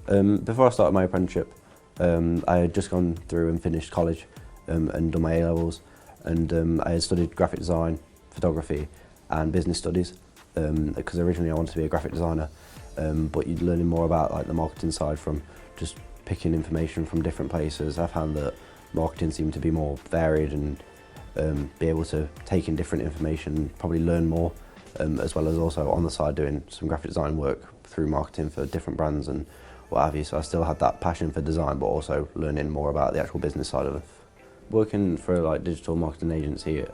Before I started my apprenticeship, I had just gone through and finished college and done my A-levels, and I had studied graphic design, photography and business studies because originally I wanted to be a graphic designer, but you're learning more about like the marketing side from just picking information from different places. I found that marketing seemed to be more varied and be able to take in different information, probably learn more, as well as also on the side doing some graphic design work through marketing for different brands and what have you. So I still had that passion for design, but also learning more about the actual business side of it. Working for like digital marketing agency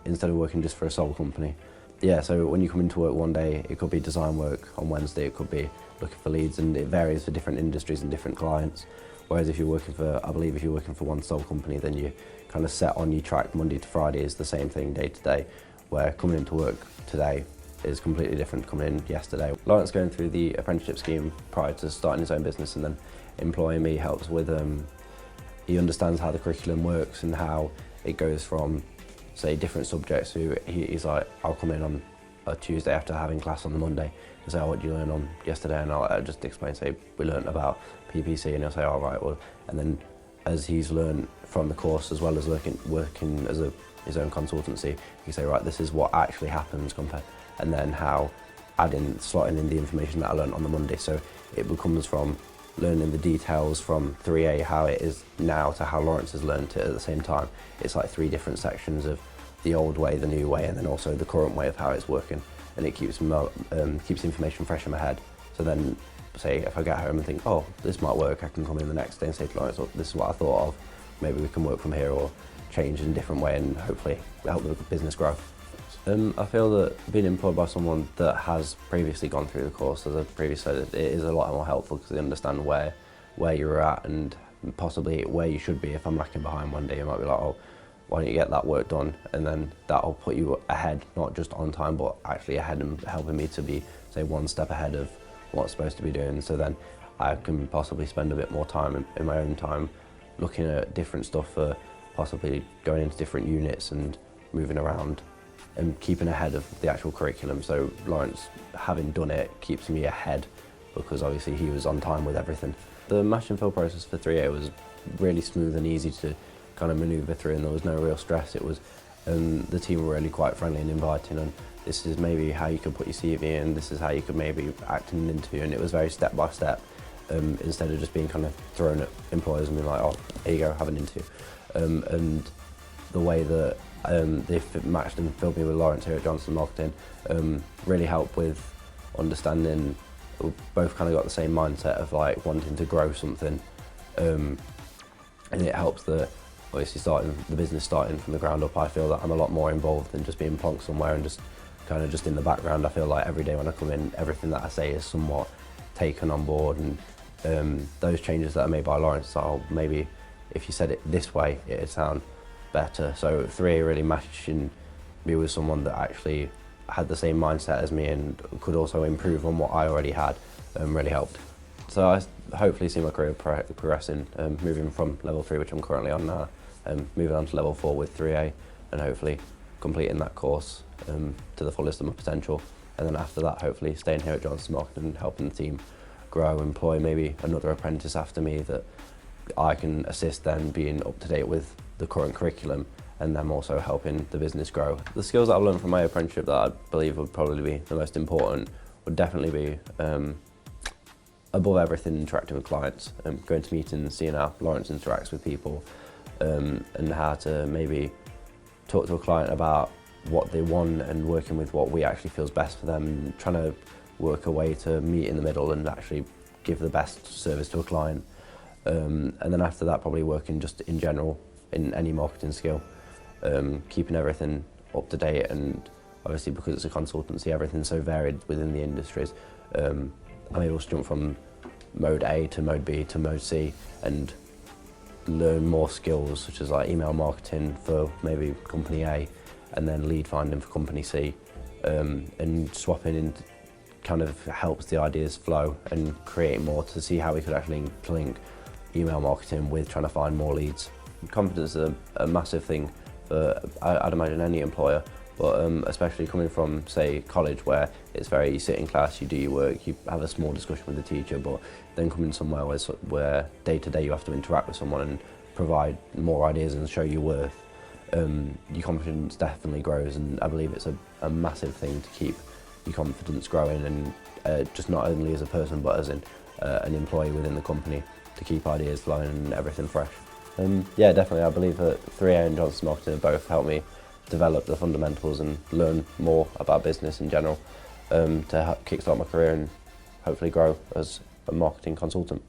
instead of working just for a sole company. Yeah, so when you come into work one day, it could be design work. On Wednesday, it could be looking for leads, and it varies for different industries and different clients. Whereas if you're working for, I believe if you're working for one sole company, then you kind of set on your track. Monday to Friday is the same thing day to day, where coming into work today is completely different to coming in yesterday. Lawrence going through the apprenticeship scheme prior to starting his own business and then employing me helps with, he understands how the curriculum works and how it goes from, say, different subjects. So he's like, I'll come in on a Tuesday after having class on the Monday and say, oh, what did you learn on yesterday? And I'll just explain, say, we learned about PPC, and he'll say, all right, well, and then as he's learned from the course as well as working as his own consultancy, he can say, right, this is what actually happens compared, and then how slotting in the information that I learned on the Monday. So it becomes from learning the details from 3A, how it is now, to how Lawrence has learned it at the same time. It's like 3 different sections of the old way, the new way, and then also the current way of how it's working. And it keeps information fresh in my head. So then, say, if I get home and think, oh, this might work, I can come in the next day and say to Lawrence, oh, this is what I thought of. Maybe we can work from here or change in a different way and hopefully help the business grow. I feel that being employed by someone that has previously gone through the course, as I previously said, it is a lot more helpful because they understand where you're at and possibly where you should be. If I'm lacking behind one day, you might be like, oh, why don't you get that work done? And then that'll put you ahead, not just on time, but actually ahead and helping me to be, say, one step ahead of what I'm supposed to be doing. So then I can possibly spend a bit more time in my own time looking at different stuff, for possibly going into different units and moving around and keeping ahead of the actual curriculum. So Lawrence, having done it, keeps me ahead because obviously he was on time with everything. The match and fill process for 3A was really smooth and easy to kind of manoeuvre through, and there was no real stress. It was, the team were really quite friendly and inviting, and this is maybe how you could put your CV in, this is how you could maybe act in an interview, and it was very step by step, instead of just being kind of thrown at employers and being like, oh, here you go, have an interview. And the way that they've matched and filled me with Lawrence here at Johnson Marketing really helped with understanding. We both kind of got the same mindset of like wanting to grow something, and it helps the obviously the business starting from the ground up. I feel that I'm a lot more involved than just being plonked somewhere and just kind of just in the background. I feel like every day when I come in, everything that I say is somewhat taken on board, and those changes that are made by Lawrence, oh, maybe if you said it this way, it'd sound better. So 3A really matching me with someone that actually had the same mindset as me and could also improve on what I already had, really helped. So I hopefully see my career progressing, moving from level 3, which I'm currently on now, moving on to level 4 with 3A, and hopefully completing that course to the fullest of my potential. And then after that, hopefully staying here at Johnson Marketing and helping the team grow, employ maybe another apprentice after me that I can assist then being up to date with the current curriculum, and them also helping the business grow. The skills that I've learned from my apprenticeship that I believe would probably be the most important would definitely be, above everything, interacting with clients, going to meetings, seeing how Lawrence interacts with people, and how to maybe talk to a client about what they want and working with what we actually feels best for them, and trying to work a way to meet in the middle and actually give the best service to a client. And then after that, probably working just in general in any marketing skill, keeping everything up to date, and obviously because it's a consultancy, everything's so varied within the industries. I'm able to jump from mode A to mode B to mode C and learn more skills such as like email marketing for maybe company A, and then lead finding for company C, and swapping in kind of helps the ideas flow and create more to see how we could actually link email marketing with trying to find more leads. Confidence is a massive thing for, I'd imagine, any employer, But especially coming from, say, college, where it's very, you sit in class, you do your work, you have a small discussion with the teacher, but then coming somewhere where day to day you have to interact with someone and provide more ideas and show your worth, your confidence definitely grows, and I believe it's a massive thing to keep your confidence growing, and just not only as a person but as an employee within the company, to keep ideas flowing and everything fresh. Yeah, definitely, I believe that 3A and Johnson Marketing have both helped me develop the fundamentals and learn more about business in general, to kickstart my career and hopefully grow as a marketing consultant.